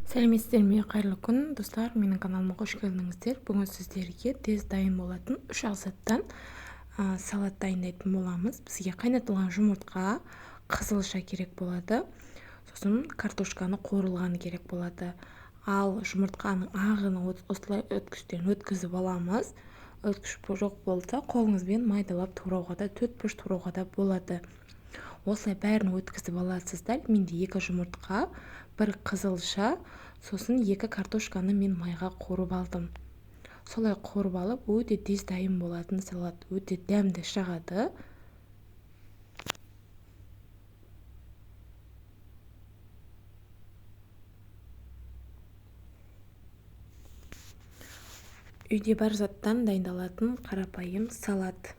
Сәлеметсіздер ме, қайырлы күн достар, менің каналыма қош келдіңіздер. Бүгін сіздерге тез дайын болатын 3 ағзаттан салат дайындайтын боламыз. Бізге қайнатылған жұмыртқа, қызылша керек болады, сосын картошканы қуырылғаны керек болады. Ал жұмыртқаның ағын осылай өткіштен өткізіп аламыз. Өткіш жоқ болса, қолыңызбен майдалап турауға да, 4 бұрыш турауға да болады. Осылай бәрін өткізіп аласыздар. Менде 2 жұмыртқа, 1 қызылша, сосын 2 картошканы мен майға қуырып алдым. Солай қуырып алып, өте тез дайын болатын салат, өте дәмді шығады. Үйде бар заттан дайындалатын қарапайым салат.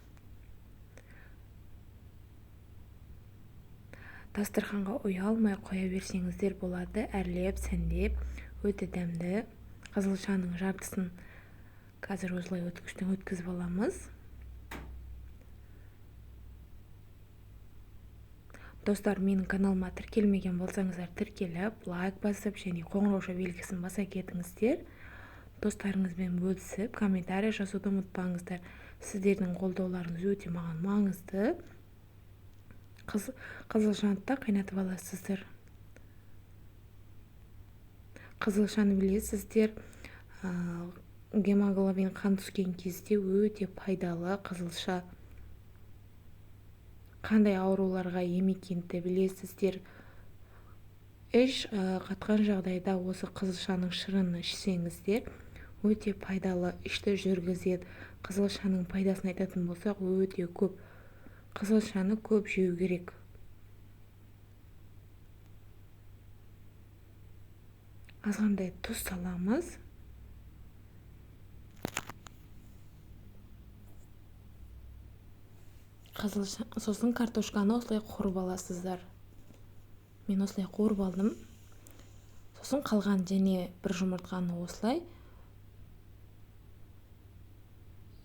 Дастарханға ұялмай қоя берсеңіздер болады, әрлеп, сәндеп, өте дәмді. Қызылшаның жартысын қазір осылай өткіштен өткізіп аламыз. Достар, менің каналыма тіркелмеген болсаңыздар, тіркеліп, лайк басып, және қоңырауша белгісін баса кетіңіздер. Достарыңызбен бөлісіп, комментарий жазуды ұмытпаңыздар. Сіздердің қолдауларыңыз өте маған маңызды. Қызылшаны да қайнатып аласыздар. Қызылшаны білесіздер, гемоглобин қан түскен кезде өте пайдалы қызылша. Қандай ауруларға ем екенін білесіздер. Іш қатқан жағдайда осы қызылшаның шырынын ішсеңіздер, өте пайдалы, ішті жүргізеді. Қызылшаның пайдасын айтатын болсақ, өте көп. Қызылшаны көп жеу керек. Азғандай тұз саламыз. Сосын картошканы осылай қуырып аласыздар. Мен осылай қуырып алдым. Сосын қалған және 1 жұмыртқаны осылай.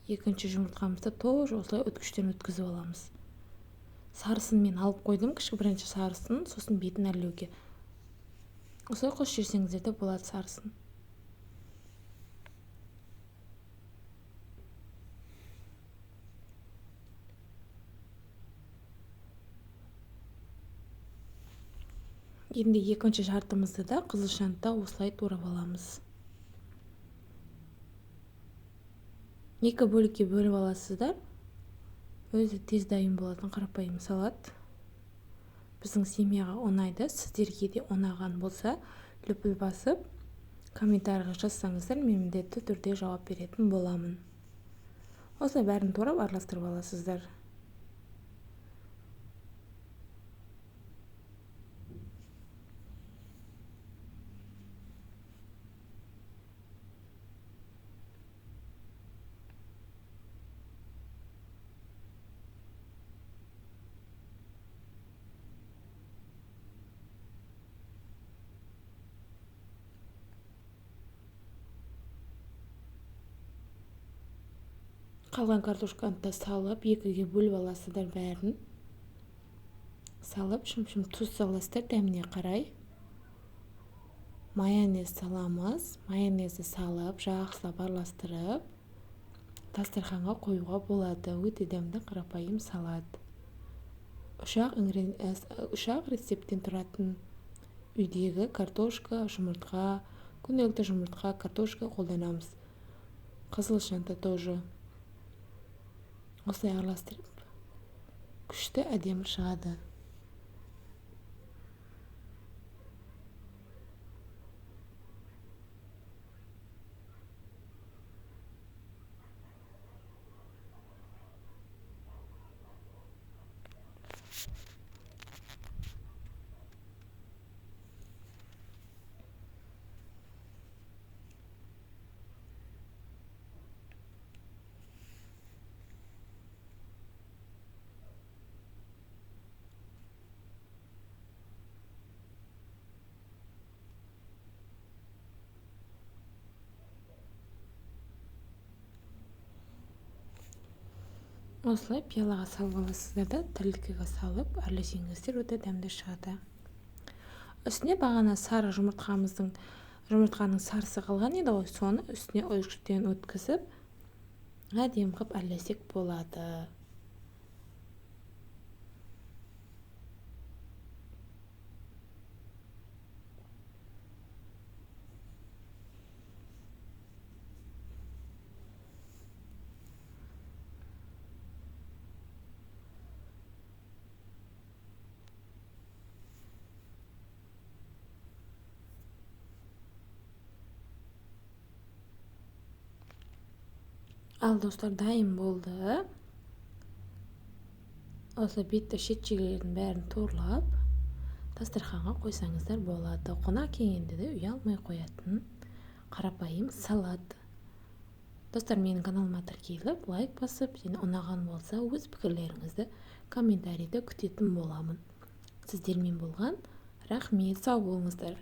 Екінші жұмыртқамызды тоже осылай өткіштен өткізіп аламыз. Сарысын мен алып қойдым, бірінші сарысын, сосын бетін әрлеуге. Осылай қосып жіберсеңіздер де болады сарысын. Енді екінші жартымызды да қызылшаны да осылай турап аламыз. 2 бөлікке бөліп аласыздар. Өзі тез дайын болатын қарапайым салат. Біздің семьяға ұнайды. Сіздерге де ұнаған болса, лүпіл басып, комментарийға жазсаңыздар, мен міндетті түрде жауап беретін боламын. Осылай бәрін турап араластырып аласыздар. Қалған картошканы да салып, 2-ге бөліп аласыздар бәрін. Салып, шым-шым тұз саласыздар дәміне қарай. Майонез саламыз. Майонезді салып, жақсылап араластырып, дастарханға қоюға болады. Өте дәмді қарапайым салат. 3 рецепттен тұратын үйдегі картошка, жұмыртқа, күнделікті жұмыртқа, картошка қолданамыз. Қызылшаны тоже осылай араластырып, күшті әдемі шығады. Осылай пиалаға салып аласыздар да, тірлікке салып әрлесеңіздер өте дәмді шығады. Үстіне бағана сары жұмыртқамыздың жұмыртқаның сарысы қалған еді ғой, соны үстіне ойыншықтан өткізіп әдемі қылып әрлесек болады. Ал достар, дайын болды. Осы бетті шет жегілердің бәрін торлап дастарханға қойсаңыздар болады. Қонақ келгенде де ұялмай қоятын қарапайым салат. Достар, менің каналыма тіркеліп, лайк басып, және ұнаған болса, өз пікірлеріңізді комментарийде күтетін боламын. Сіздермен болған рахмет, сау болыңыздар.